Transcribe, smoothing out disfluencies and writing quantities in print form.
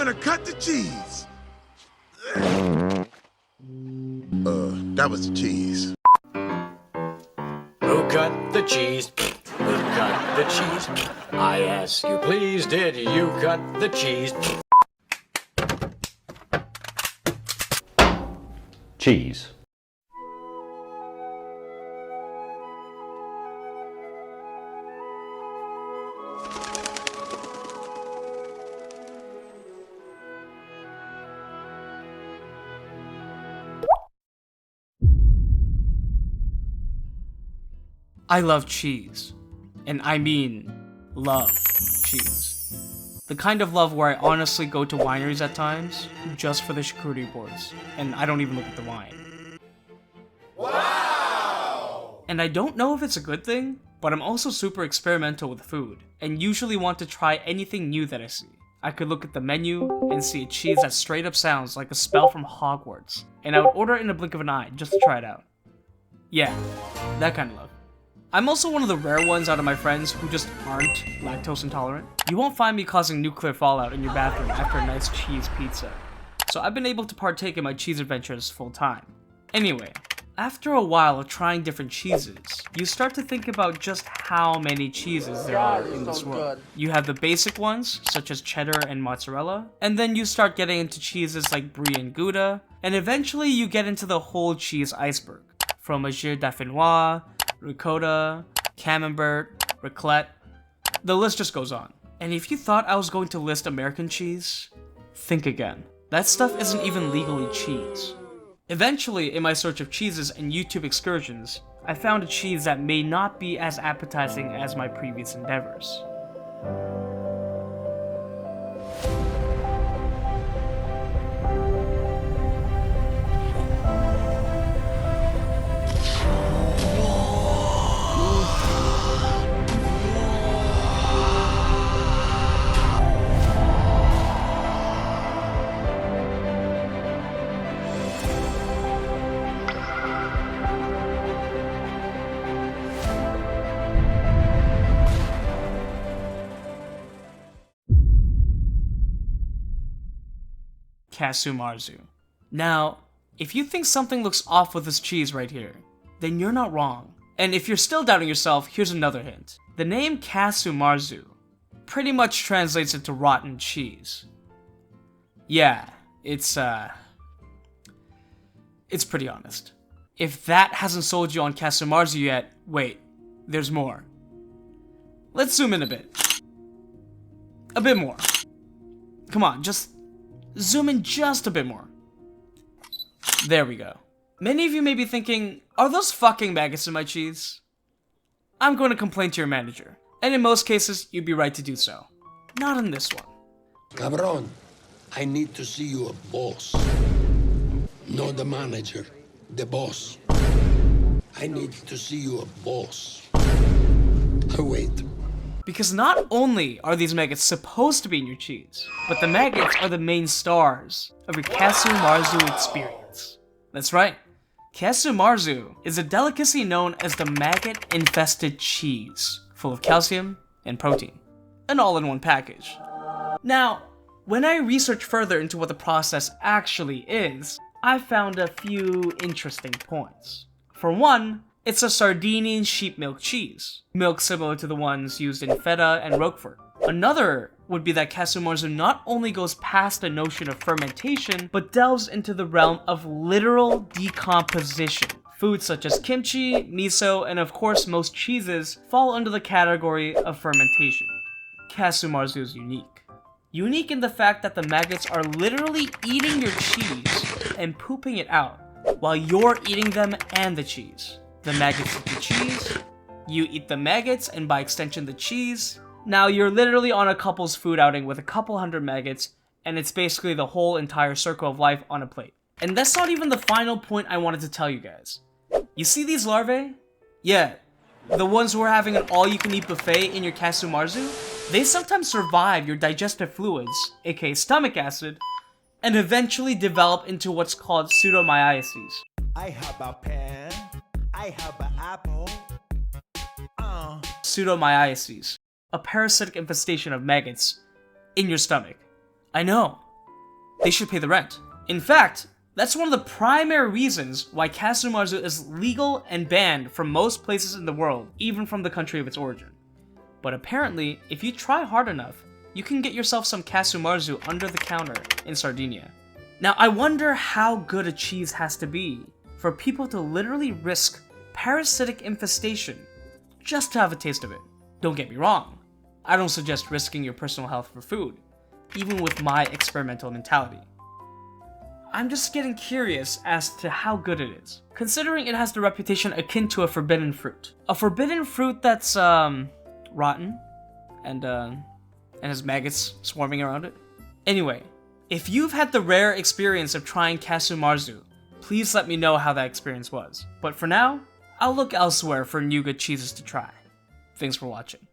gonna cut the cheese. That was the cheese. Who cut the cheese? Who cut the cheese? I ask you please, did you cut the cheese? Cheese. I love cheese. And I mean, love cheese. The kind of love where I honestly go to wineries at times, just for the charcuterie boards, and I don't even look at the wine. Wow! And I don't know if it's a good thing, but I'm also super experimental with food, and usually want to try anything new that I see. I could look at the menu and see a cheese that straight up sounds like a spell from Hogwarts, and I would order it in a blink of an eye just to try it out. Yeah, that kind of love. I'm also one of the rare ones out of my friends who just aren't lactose intolerant. You won't find me causing nuclear fallout in your bathroom after a nice cheese pizza. So I've been able to partake in my cheese adventures full time. Anyway, after a while of trying different cheeses, you start to think about just how many cheeses there are in this world. You have the basic ones, such as cheddar and mozzarella, and then you start getting into cheeses like brie and Gouda, and eventually you get into the whole cheese iceberg. Fromage dauphinois, ricotta, camembert, raclette, the list just goes on. And if you thought I was going to list American cheese, think again. That stuff isn't even legally cheese. Eventually, in my search of cheeses and YouTube excursions, I found a cheese that may not be as appetizing as my previous endeavors. Casu Marzu. Now, if you think something looks off with this cheese right here, then you're not wrong. And if you're still doubting yourself, here's another hint. The name Casu Marzu pretty much translates into rotten cheese. Yeah, it's pretty honest. If that hasn't sold you on Casu Marzu yet, wait, there's more. Let's zoom in a bit. A bit more. Come on, just zoom in just a bit more. There we go. Many of you may be thinking, are those fucking maggots in my cheese? I'm going to complain to your manager. And in most cases, you'd be right to do so. Not in this one. Cabron, I need to see you a boss. Not the manager, the boss. I need to see you a boss. I wait. Because not only are these maggots supposed to be in your cheese, but the maggots are the main stars of your Casu Marzu experience. That's right. Casu Marzu is a delicacy known as the maggot-infested cheese, full of calcium and protein, an all-in-one package. Now, when I researched further into what the process actually is, I found a few interesting points. For one, it's a Sardinian sheep milk cheese, milk similar to the ones used in feta and Roquefort. Another would be that Casu Marzu not only goes past the notion of fermentation, but delves into the realm of literal decomposition. Foods such as kimchi, miso, and of course most cheeses fall under the category of fermentation. Casu Marzu is unique. Unique in the fact that the maggots are literally eating your cheese and pooping it out, while you're eating them and the cheese. The maggots eat the cheese, you eat the maggots, and by extension the cheese. Now you're literally on a couple's food outing with a couple hundred maggots, and it's basically the whole entire circle of life on a plate. And that's not even the final point I wanted to tell you guys. You see these larvae? Yeah, the ones who are having an all-you-can-eat buffet in your Casu Marzu? They sometimes survive your digestive fluids, aka stomach acid, and eventually develop into what's called pseudomyiasis. I have a pen. I have an apple. Pseudomyiasis, a parasitic infestation of maggots in your stomach. I know, they should pay the rent. In fact, that's one of the primary reasons why Casu Marzu is legal and banned from most places in the world, even from the country of its origin. But apparently, if you try hard enough, you can get yourself some Casu Marzu under the counter in Sardinia. Now, I wonder how good a cheese has to be for people to literally risk parasitic infestation just to have a taste of it. Don't get me wrong, I don't suggest risking your personal health for food, even with my experimental mentality. I'm just getting curious as to how good it is, considering it has the reputation akin to a forbidden fruit. A forbidden fruit that's, rotten, and has maggots swarming around it. Anyway, if you've had the rare experience of trying Casu Marzu, please let me know how that experience was. But for now, I'll look elsewhere for new good cheeses to try. Thanks for watching.